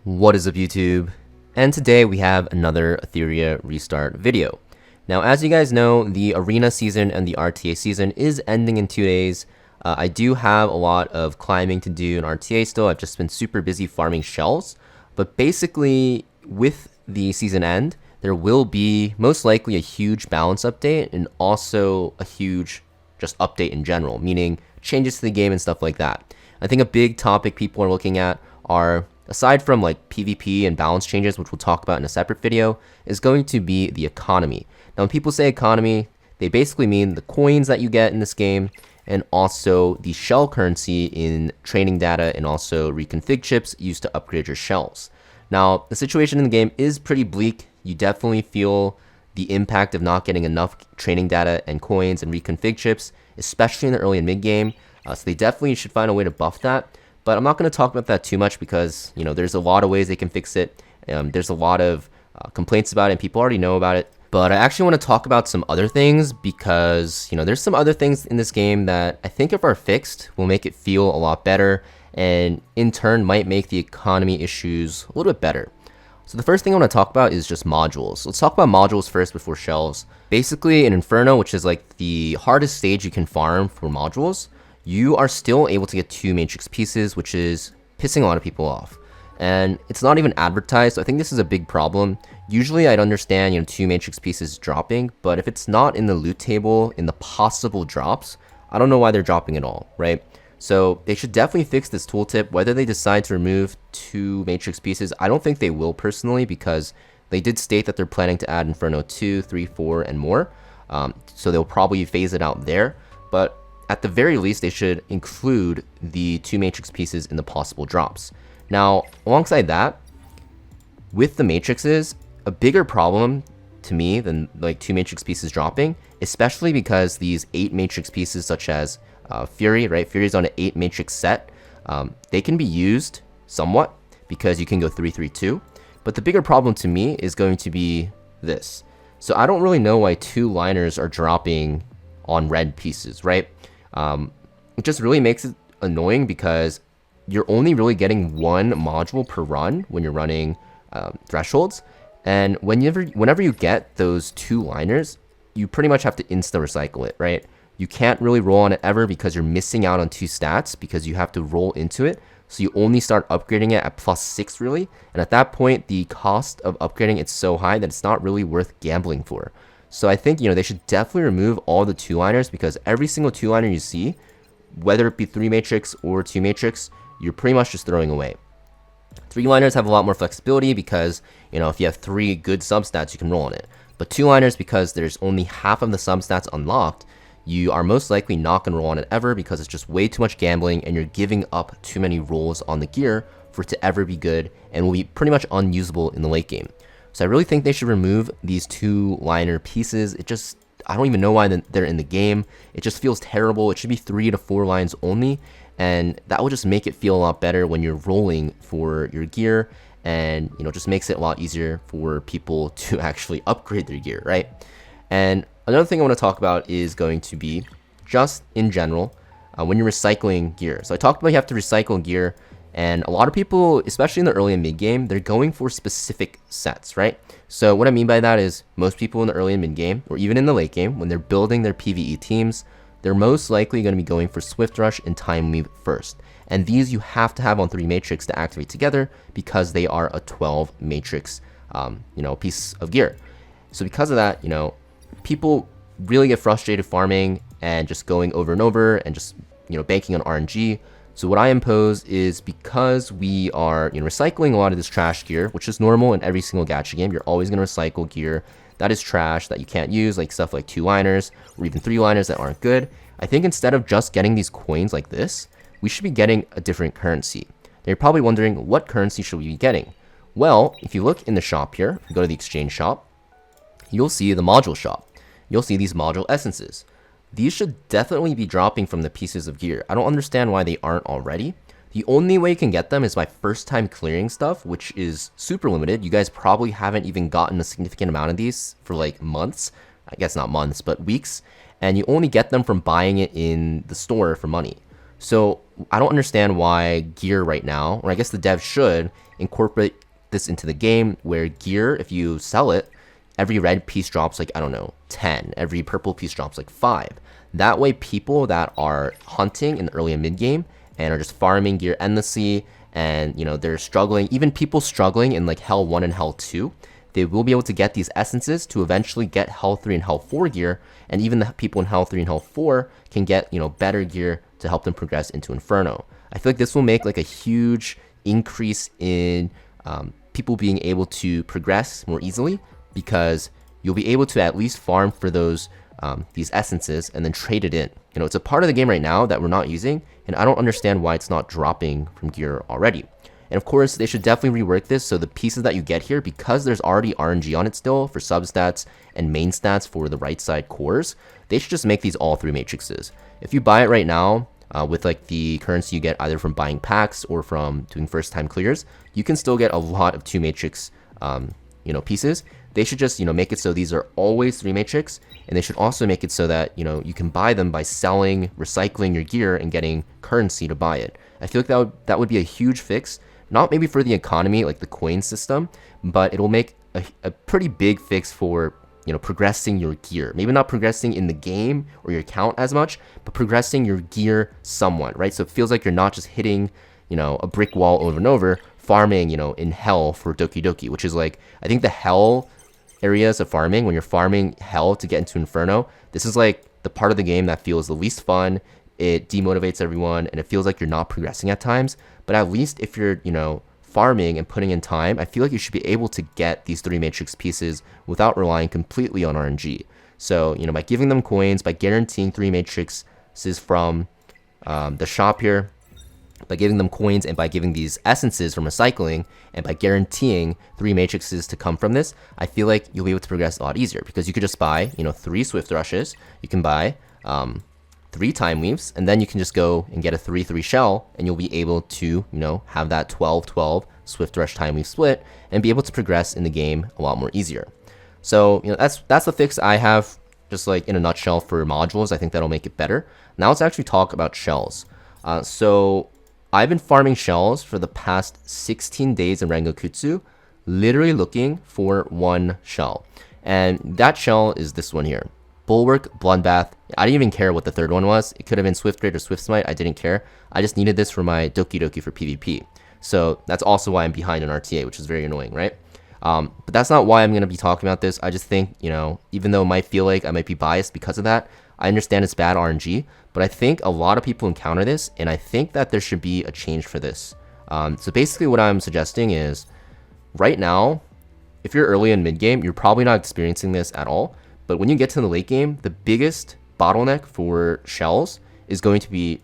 What is up, YouTube? And today we have another Etheria restart video. Now, as you guys know, the arena season and the RTA season is ending in 2 days. I do have a lot of climbing to do in RTA still. I've just been super busy farming shells. But basically, with the season end, there will be most likely a huge balance update and also a huge just update in general, meaning changes to the game and stuff like that. I think a big topic people are looking at are, aside from like PvP and balance changes, which we'll talk about in a separate video, is going to be the economy. Now, when people say economy, they basically mean the coins that you get in this game and also the shell currency in training data and also reconfig chips used to upgrade your shells. Now, the situation in the game is pretty bleak. You definitely feel the impact of not getting enough training data and coins and reconfig chips, especially in the early and mid game. So they definitely should find a way to buff that. But I'm not going to talk about that too much because, there's a lot of ways they can fix it. There's a lot of complaints about it and people already know about it. But I actually want to talk about some other things because, there's some other things in this game that I think if are fixed will make it feel a lot better and in turn might make the economy issues a little bit better. So the first thing I want to talk about is just modules. Let's talk about modules first before shells. Basically in Inferno, which is like the hardest stage you can farm for modules, you are still able to get 2 matrix pieces, which is pissing a lot of people off. And it's not even advertised, so I think this is a big problem. Usually I'd understand, 2 matrix pieces dropping, but if it's not in the loot table, in the possible drops, I don't know why they're dropping at all, right? So they should definitely fix this tooltip. Whether they decide to remove 2 matrix pieces, I don't think they will personally, because they did state that they're planning to add Inferno 2, 3, 4, and more. So they'll probably phase it out there, but at the very least, they should include the 2 matrix pieces in the possible drops. Now, alongside that, with the matrices, a bigger problem to me than like 2 matrix pieces dropping, especially because these 8 matrix pieces such as Fury, right? Fury's on an 8 matrix set. They can be used somewhat because you can go 3-3-2. But the bigger problem to me is going to be this. So I don't really know why 2 liners are dropping on red pieces, right? It just really makes it annoying because you're only really getting 1 module per run when you're running thresholds. And whenever you get those 2 liners, you pretty much have to insta-recycle it, right? You can't really roll on it ever because you're missing out on 2 stats because you have to roll into it. So you only start upgrading it at +6 really. And at that point, the cost of upgrading it's so high that it's not really worth gambling for. So I think, they should definitely remove all the 2-liners because every single 2-liner you see, whether it be 3 matrix or 2 matrix, you're pretty much just throwing away. 3-liners have a lot more flexibility because, if you have 3 good substats, you can roll on it. But 2-liners, because there's only half of the substats unlocked, you are most likely not going to roll on it ever because it's just way too much gambling and you're giving up too many rolls on the gear for it to ever be good and will be pretty much unusable in the late game. So I really think they should remove these 2-liner pieces. I don't even know why they're in the game. It just feels terrible. It should be 3 to 4 lines only. And that will just make it feel a lot better when you're rolling for your gear. And, just makes it a lot easier for people to actually upgrade their gear, right? And another thing I want to talk about is going to be just in general, when you're recycling gear. So I talked about you have to recycle gear. And a lot of people, especially in the early and mid game, they're going for specific sets, right? So what I mean by that is most people in the early and mid game, or even in the late game, when they're building their PvE teams, they're most likely going to be going for Swift Rush and Time Weave first. And these you have to have on 3 matrix to activate together because they are a 12 matrix, piece of gear. So because of that, people really get frustrated farming and just going over and over and just, banking on RNG. So what I impose is because we are recycling a lot of this trash gear, which is normal in every single gacha game, you're always going to recycle gear that is trash that you can't use, like stuff like 2-liners or even 3-liners that aren't good. I think instead of just getting these coins like this, we should be getting a different currency. Now you're probably wondering, what currency should we be getting? Well, if you look in the shop here, go to the exchange shop, you'll see the module shop. You'll see these module essences. These should definitely be dropping from the pieces of gear. I don't understand why they aren't already. The only way you can get them is by first time clearing stuff, which is super limited. You guys probably haven't even gotten a significant amount of these for like months. I guess not months, but weeks. And you only get them from buying it in the store for money. So I don't understand why gear right now, or I guess the dev should incorporate this into the game where gear, if you sell it, every red piece drops like, I don't know, 10. Every purple piece drops like 5. That way people that are hunting in the early and mid game and are just farming gear endlessly and, you know, they're struggling, even people struggling in like Hell 1 and Hell 2, they will be able to get these essences to eventually get Hell 3 and Hell 4 gear, and even the people in Hell 3 and Hell 4 can get, you know, better gear to help them progress into Inferno. I feel like this will make like a huge increase in people being able to progress more easily, because you'll be able to at least farm for those these essences and then trade it in. You know, it's a part of the game right now that we're not using, and I don't understand why it's not dropping from gear already. And of course, they should definitely rework this so the pieces that you get here, because there's already RNG on it still for substats and main stats for the right side cores, they should just make these all 3 matrices. If you buy it right now, with like the currency you get either from buying packs or from doing first time clears, you can still get a lot of 2 matrix you know, pieces. They should just, you know, make it so these are always 3 matrix, and they should also make it so that, you know, you can buy them by selling, recycling your gear and getting currency to buy it. I feel like that would be a huge fix, not maybe for the economy like the coin system, but it'll make a pretty big fix for, you know, progressing your gear. Maybe not progressing in the game or your account as much, but progressing your gear somewhat, right? So it feels like you're not just hitting, you know, a brick wall over and over, farming, you know, in Hell for Doki Doki, which is like, I think the Hell areas of farming, when you're farming Hell to get into Inferno, this is like the part of the game that feels the least fun. It demotivates everyone, and it feels like you're not progressing at times. But at least if you're, you know, farming and putting in time, I feel like you should be able to get these 3 matrix pieces without relying completely on RNG. So, you know, by giving them coins, by guaranteeing 3 matrices from the shop here, by giving them coins, and by giving these essences from recycling, and by guaranteeing 3 matrices to come from this, I feel like you'll be able to progress a lot easier, because you could just buy, you know, 3 swift rushes, you can buy 3 time weaves, and then you can just go and get a 3-3 shell, and you'll be able to, you know, have that 12-12 swift rush time weave split and be able to progress in the game a lot more easier. So, you know, that's the fix I have, just like in a nutshell, for modules. I think that'll make it better. Now let's actually talk about shells. So I've been farming shells for the past 16 days in Rengokutsu, literally looking for 1 shell. And that shell is this one here. Bulwark, Bloodbath. I didn't even care what the third one was. It could have been Swift Raid or Swift Smite. I didn't care. I just needed this for my Doki Doki for PvP. So that's also why I'm behind in RTA, which is very annoying, right? But that's not why I'm going to be talking about this. I just think, you know, even though it might feel like I might be biased because of that, I understand it's bad RNG, but I think a lot of people encounter this, and I think that there should be a change for this. So basically what I'm suggesting is, right now, if you're early in mid game, you're probably not experiencing this at all. But when you get to the late game, the biggest bottleneck for shells is going to be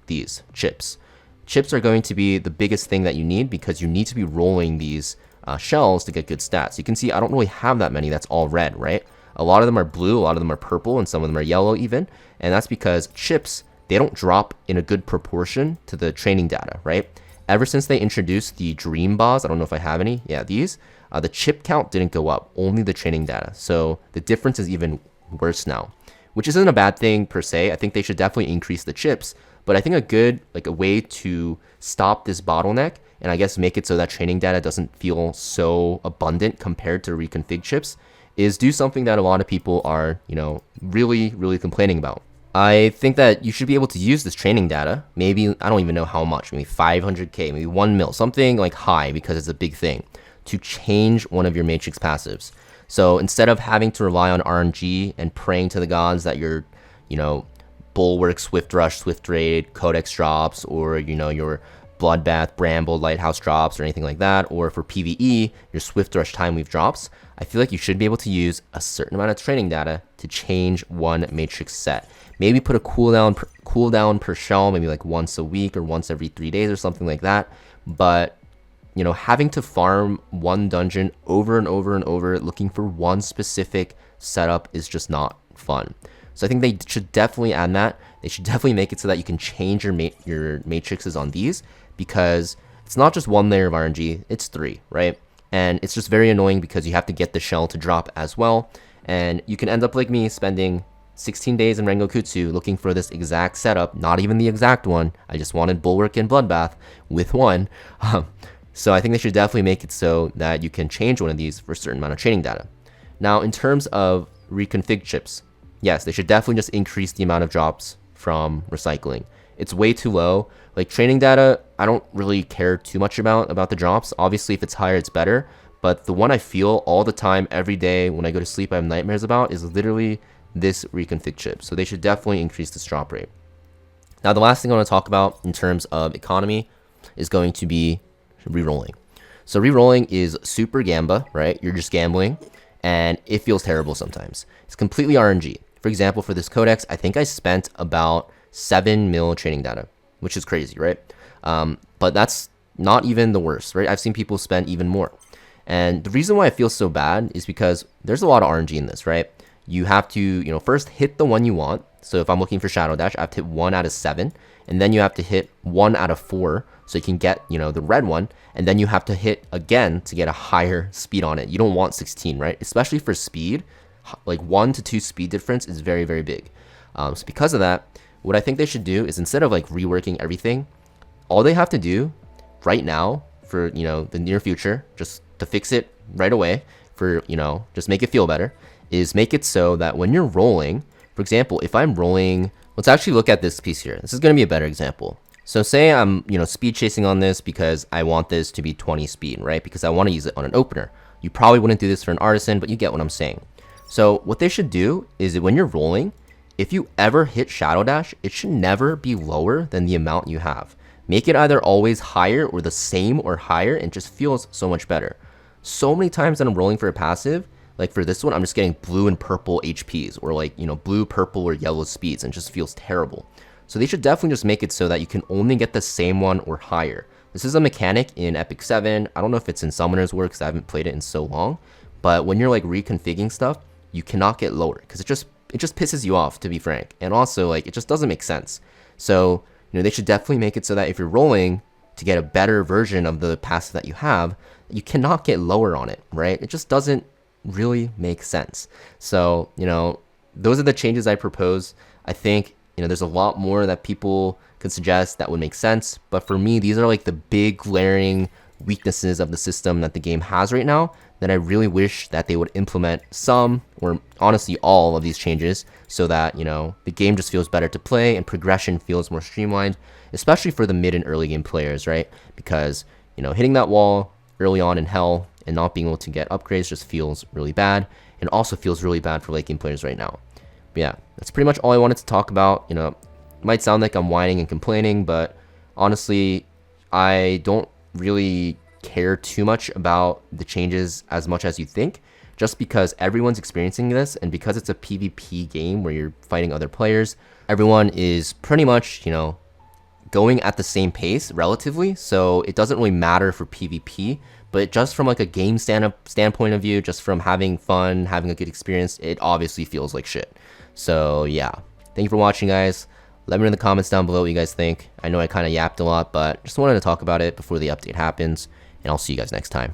these chips. Chips are going to be the biggest thing that you need, because you need to be rolling these shells to get good stats. You can see I don't really have that many that's all red, right? A lot of them are blue, a lot of them are purple, and some of them are yellow even. And that's because chips, they don't drop in a good proportion to the training data, right? Ever since they introduced the dream bars, I don't know if I have any, yeah, these, the chip count didn't go up, only the training data. So the difference is even worse now, which isn't a bad thing per se. I think they should definitely increase the chips, but I think a good, like a way to stop this bottleneck, and I guess make it so that training data doesn't feel so abundant compared to reconfig chips, is do something that a lot of people are, you know, really complaining about. I think that you should be able to use this training data, maybe, I don't even know how much, maybe 500k, maybe 1 mil, something like high, because it's a big thing, to change one of your Matrix passives. So instead of having to rely on RNG and praying to the gods that your, you know, Bulwark, Swift Rush, Swift Raid, Codex drops, or, you know, your Bloodbath, Bramble, Lighthouse drops, or anything like that, or for PvE, your Swift Rush Time Weave drops, I feel like you should be able to use a certain amount of training data to change one Matrix set. Maybe put a cooldown per shell, maybe like once a week or once every 3 days or something like that. But, you know, having to farm one dungeon over and over and over looking for one specific setup is just not fun. So I think they should definitely add that. They should definitely make it so that you can change your matrices on these, because it's not just 1 layer of RNG, it's 3, right? And it's just very annoying because you have to get the shell to drop as well. And you can end up like me spending 16 days in Rengoku 2 looking for this exact setup, not even the exact one. I just wanted Bulwark and Bloodbath with one. So I think they should definitely make it so that you can change one of these for a certain amount of training data. Now, in terms of reconfig chips, yes, they should definitely just increase the amount of drops from recycling. It's way too low. Like training data, I don't really care too much about the drops. Obviously, if it's higher, it's better. But the one I feel all the time, every day when I go to sleep, I have nightmares about is literally this reconfig chip. So they should definitely increase this drop rate. Now, the last thing I want to talk about in terms of economy is going to be rerolling. So rerolling is super gamba, right? You're just gambling, and it feels terrible sometimes. It's completely RNG. For example, for this codex, I think I spent about 7 mil training data, which is crazy, right? But that's not even the worst, right? I've seen people spend even more. And the reason why I feel so bad is because there's a lot of RNG in this, right? You have to, first hit the one you want. So if I'm looking for Shadow Dash, I have to hit 1 out of 7. And then you have to hit 1 out of 4 so you can get, the red one. And then you have to hit again to get a higher speed on it. You don't want 16, right? Especially for speed, like 1 to 2 speed difference is very, very big. So because of that, what I think they should do is instead of like reworking everything, all they have to do right now for, the near future, just to fix it right away for, just make it feel better, is make it so that when you're rolling, for example, if I'm rolling, let's actually look at this piece here. This is going to be a better example. So say I'm, speed chasing on this because I want this to be 20 speed, right? Because I want to use it on an opener. You probably wouldn't do this for an artisan, but you get what I'm saying. So what they should do is that when you're rolling, if you ever hit Shadow Dash, it should never be lower than the amount you have. Make it either always higher or the same or higher, and it just feels so much better. So many times that I'm rolling for a passive, like for this one, I'm just getting blue and purple HPs, or like, blue, purple, or yellow speeds, and it just feels terrible. So they should definitely just make it so that you can only get the same one or higher. This is a mechanic in Epic 7. I don't know if it's in Summoner's War because I haven't played it in so long. But when you're like reconfiguring stuff, you cannot get lower because it just pisses you off, to be frank. And also, like, it just doesn't make sense. So, they should definitely make it so that if you're rolling to get a better version of the passive that you have, you cannot get lower on it, right? It just doesn't really make sense. So, those are the changes I propose. I think, there's a lot more that people could suggest that would make sense. But for me, these are like the big glaring weaknesses of the system that the game has right now that I really wish that they would implement some, or honestly all of these changes, so that, the game just feels better to play and progression feels more streamlined, especially for the mid and early game players, right? Because, hitting that wall early on in Hell and not being able to get upgrades just feels really bad, and also feels really bad for late game players right now. But yeah, that's pretty much all I wanted to talk about. It might sound like I'm whining and complaining, but honestly, I don't really care too much about the changes as much as you think, just because everyone's experiencing this, and because it's a PvP game where you're fighting other players, everyone is pretty much, going at the same pace relatively, so it doesn't really matter for PvP, but just from like a game standpoint of view, just from having fun, having a good experience, it obviously feels like shit. So yeah, thank you for watching, guys. Let me know in the comments down below what you guys think. I know I kind of yapped a lot, but just wanted to talk about it before the update happens, and I'll see you guys next time.